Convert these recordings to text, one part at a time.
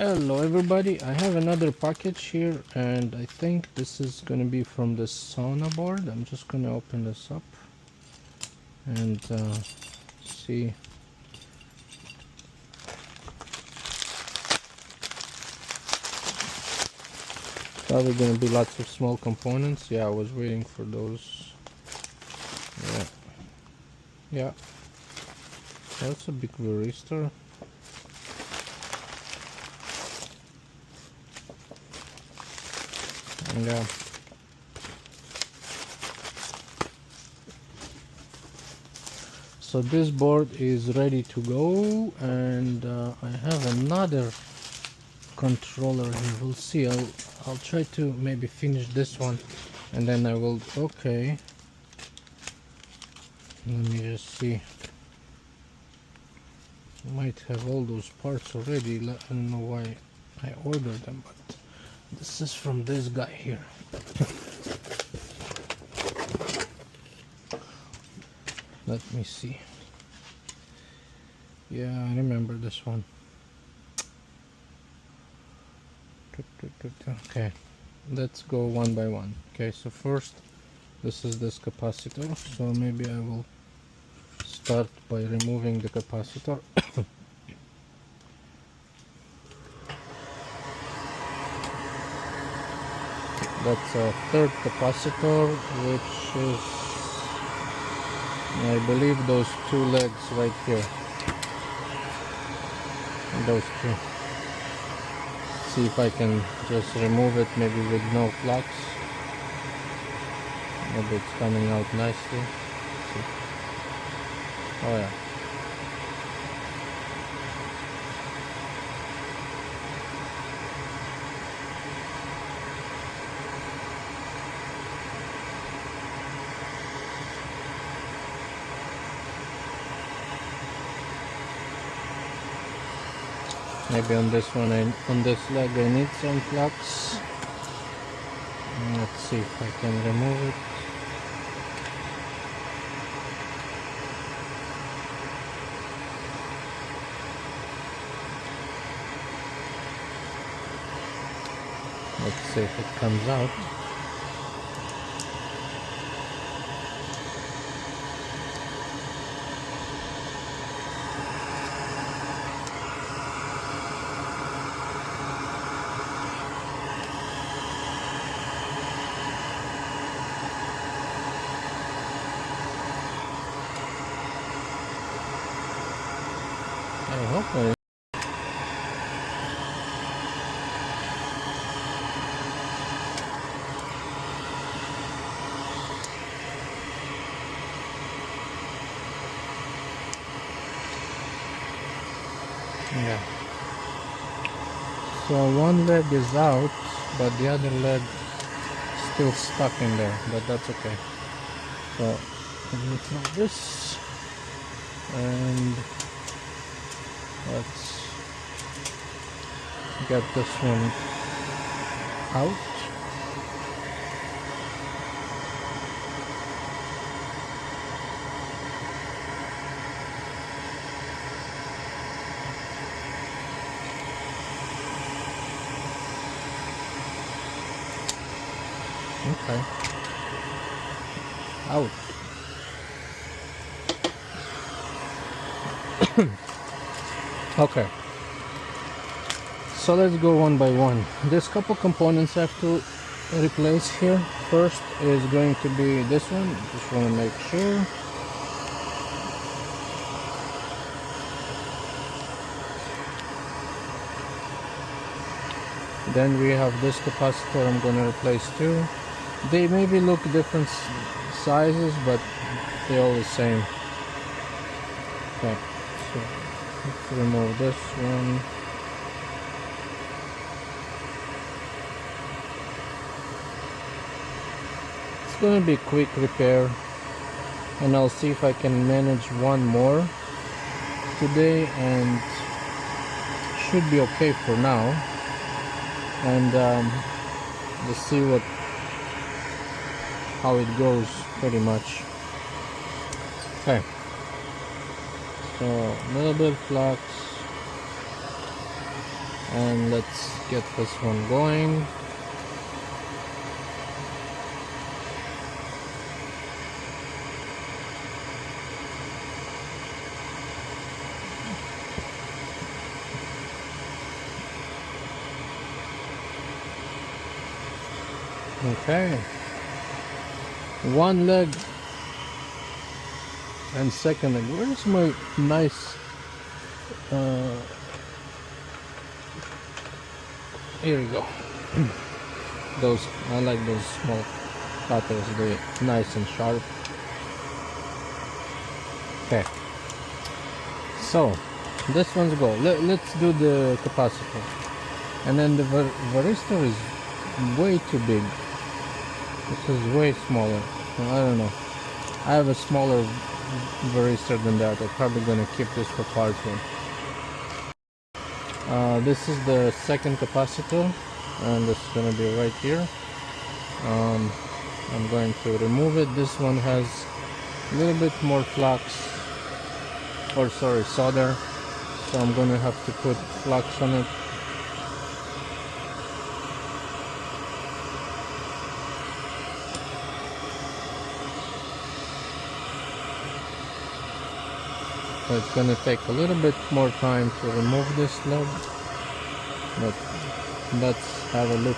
Hello everybody, I have another package here and I think this is gonna be from the Sauna board. I'm just gonna open this up and see. Probably gonna be lots of small components. Yeah, I was waiting for those. Yeah, that's a big resistor. Yeah. So this board is ready to go, and I have another controller here. We'll see. I'll try to maybe finish this one, and then I will. Okay. Let me just see. Might have all those parts already. I don't know why I ordered them, but this is from this guy here. Let me see. Yeah, I remember this one. Okay, let's go one by one. Okay, so first, this is this capacitor. So maybe I will start by removing the capacitor. That's a third capacitor, which is, I believe, those two legs right here. Those two. See if I can just remove it, maybe with no flux. Maybe it's coming out nicely. See. Oh yeah. Maybe on this one, on this leg, I need some flux. Let's see if I can remove it. Let's see if it comes out. I hope I. Yeah. So one leg is out, but the other leg still stuck in there, but that's okay. So let me throw this, and let's get this one out. Okay. Out. Okay. So let's go one by one. There's a couple components I have to replace here. First is going to be this one. Just want to make sure. Then we have this capacitor I'm going to replace too. They maybe look different sizes, but they're all the same. Okay, so let's remove this one. It's going to be a quick repair, and I'll see if I can manage one more today, and should be okay for now. And let's see how it goes, pretty much. Okay, so a little bit of flux, And let's get this one going. Okay, one leg and second leg. Where's my nice here we go. Those, I like those small cutters, they're nice and sharp. Okay, so this one's go. Let's do the capacitor, and then the varistor is way too big. This is way smaller. I don't know. I have a smaller varistor than that. I'm probably gonna keep this for part one. This is the second capacitor, and it's gonna be right here. I'm going to remove it. This one has a little bit more flux, or sorry, solder, so I'm gonna have to put flux on it. So it's gonna take a little bit more time to remove this leg, but let's have a look.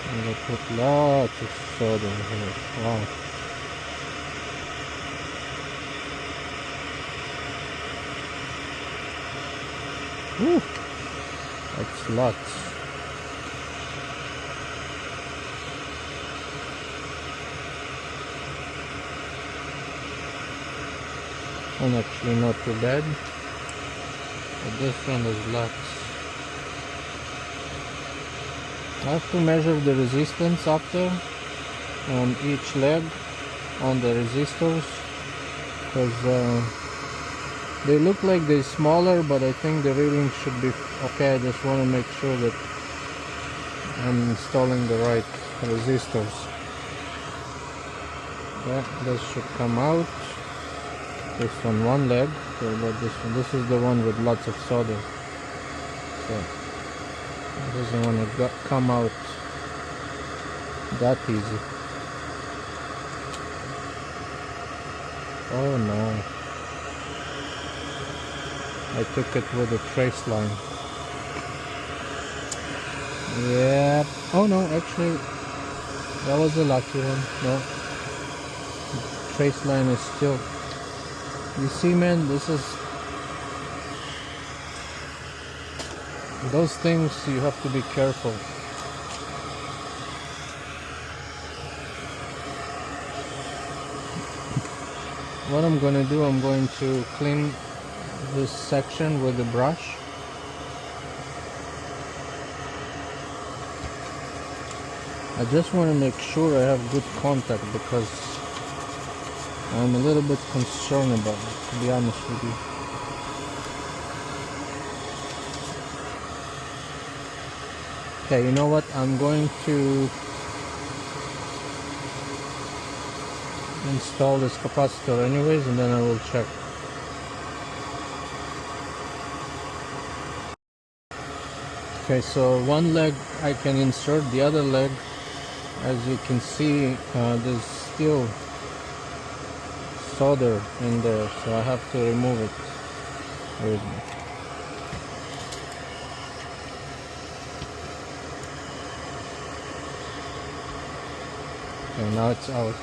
I'm gonna put lots of solder here. Wow. Woo, that's lots. And actually not too bad, but this one is lots. I have to measure the resistance after on each leg on the resistors, because they look like they're smaller, but I think the reading should be okay. I just want to make sure that I'm installing the right resistors. Yeah, this should come out. This one leg, so about this one. This is the one with lots of solder. So it doesn't want to come out that easy. Oh no. I took it with a trace line. Yeah. Oh no, actually, that was a lucky one. No. Trace line is still. You see, man, this is. Those things you have to be careful. What I'm going to do, I'm going to clean this section with a brush. I just want to make sure I have good contact, because I'm a little bit concerned about it, to be honest with you. Okay, you know what? I'm going to install this capacitor anyways, and then I will check. Okay, so one leg I can insert, the other leg, as you can see, there's still solder in there, so I have to remove it. Where is it? Okay, now it's out,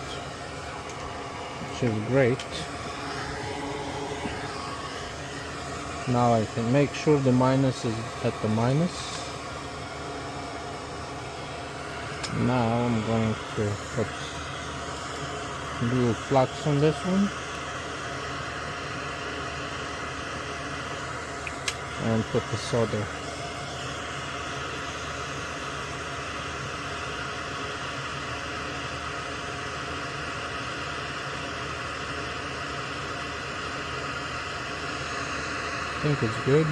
which is great. Now I can make sure the minus is at the minus. Now I'm going to put do flux on this one and put the solder. I think it's good.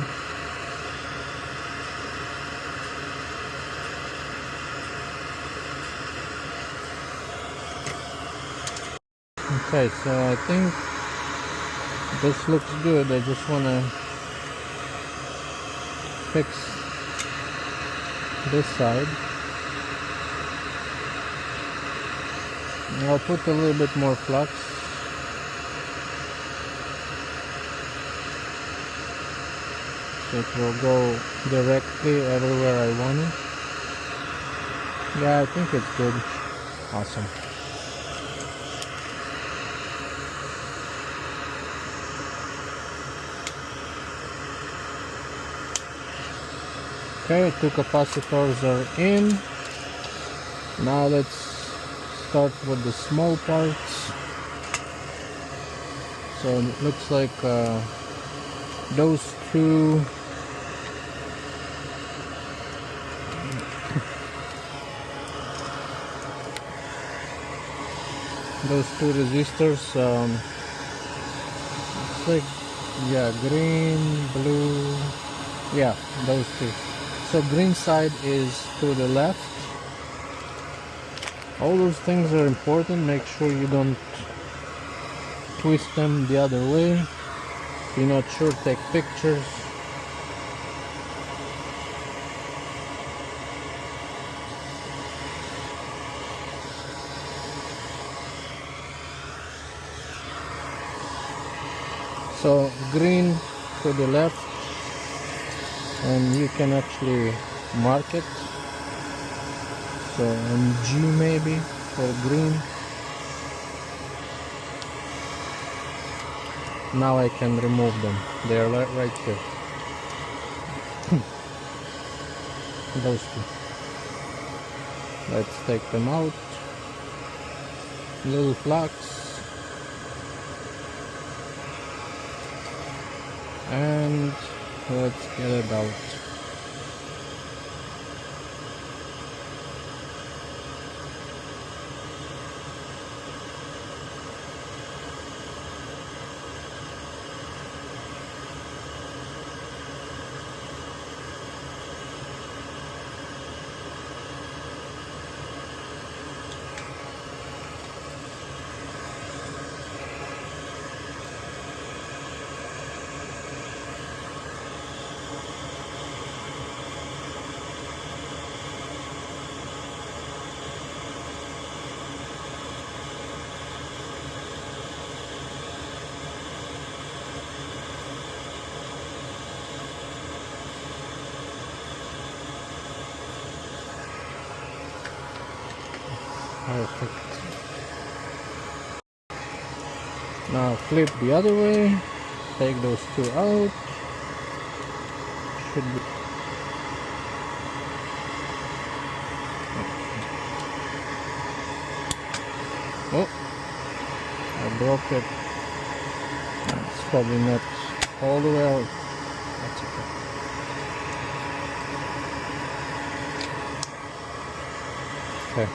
Okay, so I think this looks good. I just want to fix this side. I'll put a little bit more flux. So it will go directly everywhere I want it. Yeah, I think it's good. Awesome. Okay, 2 capacitors are in. Now let's start with the small parts. So it looks like those two resistors, it's like, yeah, green, blue, yeah, those two. So green side is to the left. All those things are important. Make sure you don't twist them the other way. If you're not sure, take pictures. So green to the left, and you can actually mark it. So on G maybe for green. Now I can remove them. They are right here. Those two. Let's take them out. Little flux. And let's get it out. Perfect. Now flip the other way. Take those two out. Should be. Oh, I broke it. It's probably not all the way out. That's okay. Okay.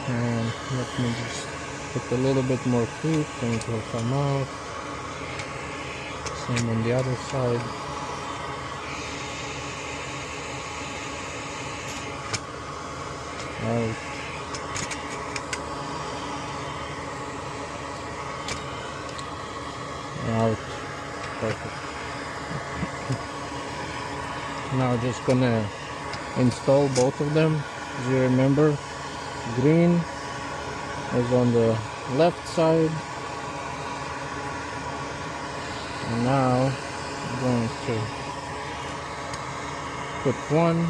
And let me just put a little bit more heat and it will come out. Same on the other side. Out. Out. Perfect. Now just gonna install both of them. As you remember, green is on the left side, and now I'm going to put one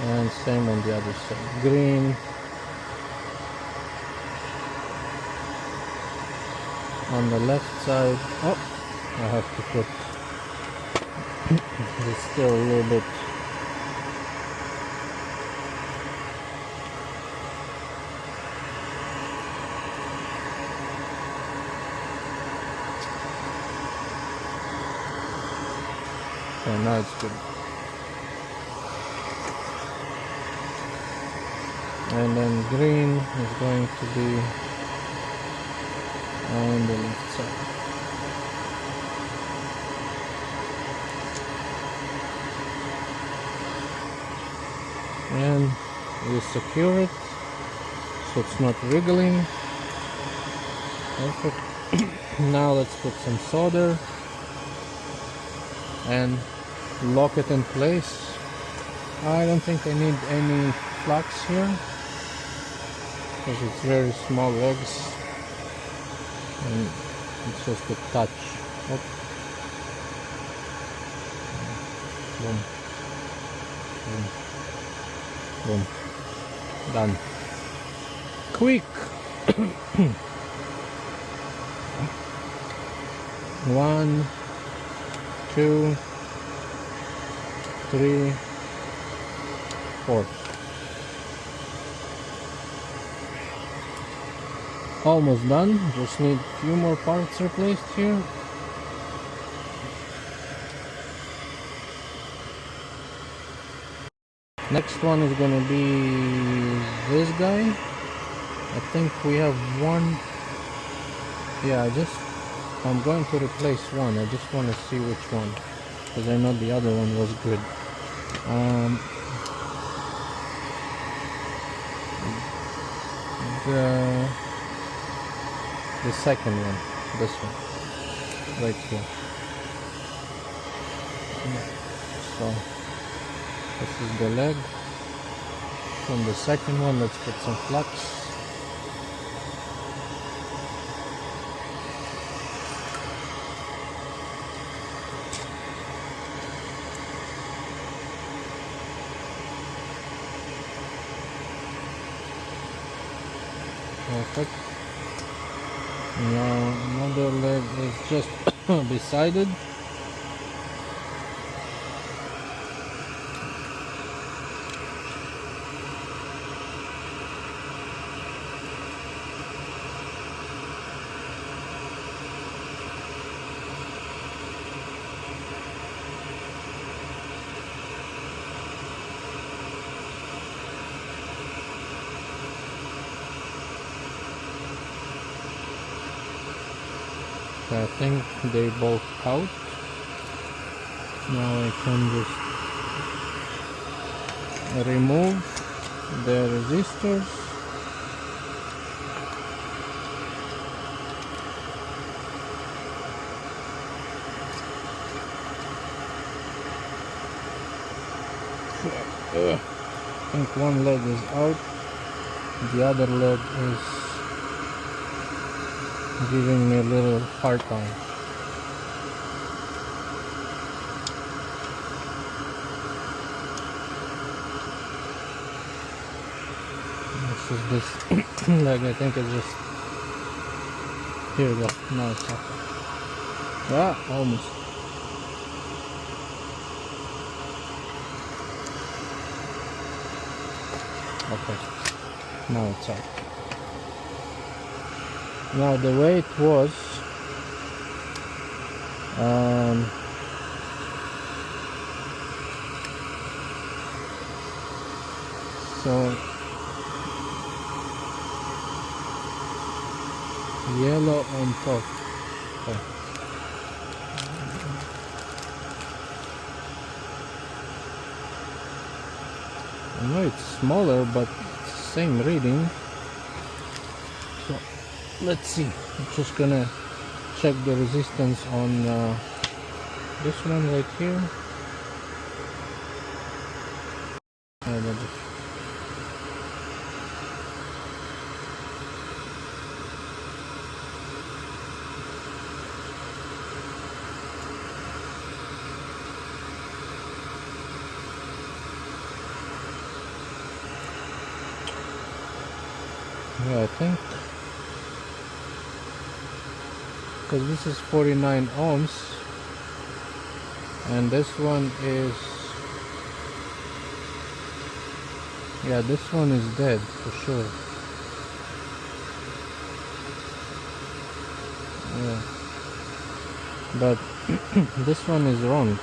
and same on the other side. Green on the left side. Oh, I have to put it's still a little bit okay, now it's good. And then green is going to be on the left side. and we secure it so it's not wriggling. Perfect. Now let's put some solder and lock it in place. I don't think I need any flux here because it's very small legs and it's just a touch. Oh. Boom. Boom. Boom. Done. Quick. 1, 2, 3, 4. Almost done. Just need a few more parts replaced here. Next one is gonna be this guy. I think we have one. Yeah, I'm going to replace one. I just want to see which one because I know the other one was good. The second one, this one, right here. So this is the leg from the second one. Let's put some flux. Perfect. Now another leg is just beside it. I think they both out. Now I can just remove the resistors. I think one leg is out, the other leg is giving me a little hard time. This is this leg, I think it's just, here we go, now it's up. Yeah, almost. Okay, now it's up. Now the way it was, so yellow on top. Okay. I know it's smaller, but it's the same reading. So let's see. I'm just gonna check the resistance on this one right here. Yeah, I think because this is 49 ohms and this one is, yeah, this one is dead for sure. Yeah, but this one is wrong.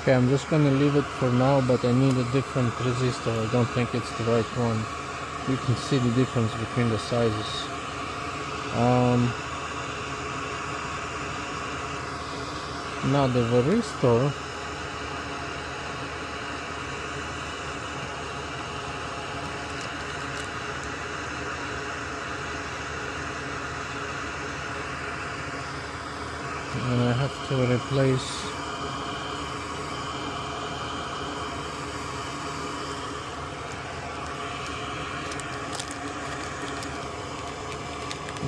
Okay, I'm just gonna leave it for now, but I need a different resistor. I don't think it's the right one. You can see the difference between the sizes. Now the resistor, and I have to replace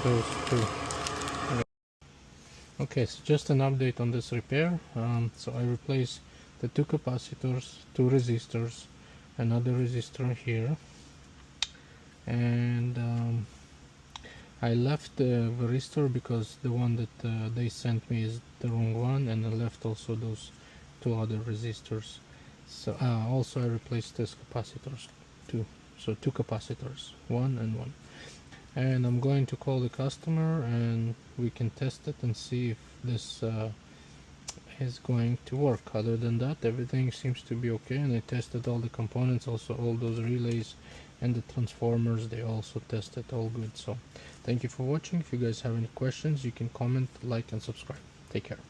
those two. Okay, so just an update on this repair. So I replaced the two capacitors, two resistors, another resistor here, and I left the resistor because the one that they sent me is the wrong one, and I left also those two other resistors. So also I replaced these capacitors too. So two capacitors, one and one. And I'm going to call the customer and we can test it and see if this is going to work. Other than that, everything seems to be okay, and I tested all the components, also all those relays and the transformers, they also tested all good. So thank you for watching. If you guys have any questions, you can comment, like and subscribe. Take care.